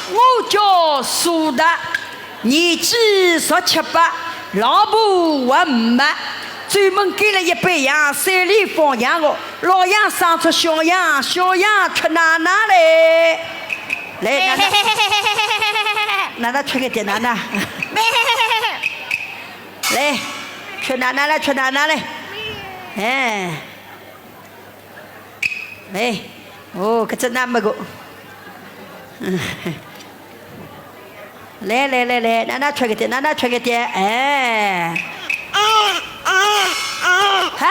我叫苏达，年纪17、18，老婆还没。专门给了一杯羊，山里放羊的，老羊生出小羊，小羊吃奶奶嘞。来，奶奶吃个点奶奶。来，吃奶奶了，吃奶奶嘞。哎，来，哦，这那么个。来，奶奶吃个点，奶奶吃个点，哎。要，快！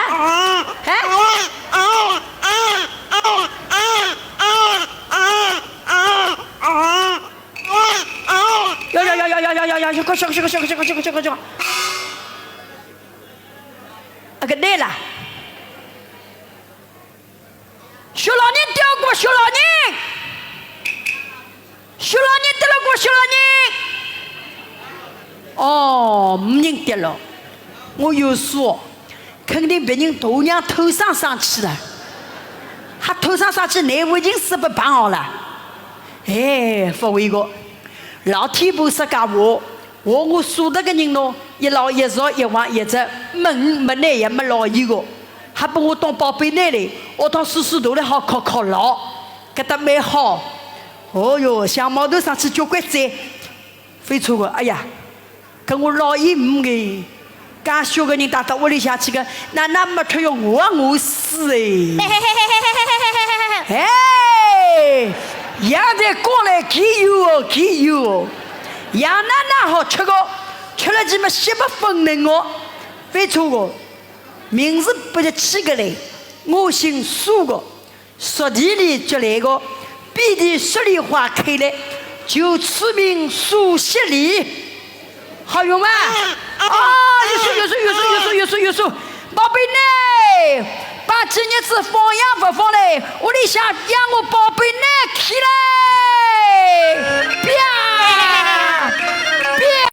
那个累了，小老人掉过，小老人掉了过，小老人。哦，没人掉了，我有数。肯定别人大娘头上上去了，他头上上去，内务人是不办好了。哎，不为个，老天不是讲我数得个人咯，一老一少一往一直没奶也没老一个，还把我当宝贝奶奶，我当叔头来好靠牢，搿搭蛮好。哦哟，像毛头上去交关债，非错个，哎呀，跟我老姨母个。介小个人带到屋里向去个，奶奶没吃药，我死哎！羊在过来给有，羊奶奶好吃个，吃了几么7、8分能哦，非错个，名字不是起个来，我姓苏个，属地里就来个，遍地10里花开来，就出名苏西里。好用吗？有数，宝贝奶，把今日子放羊不放嘞？屋里向养我宝贝奶起来，别。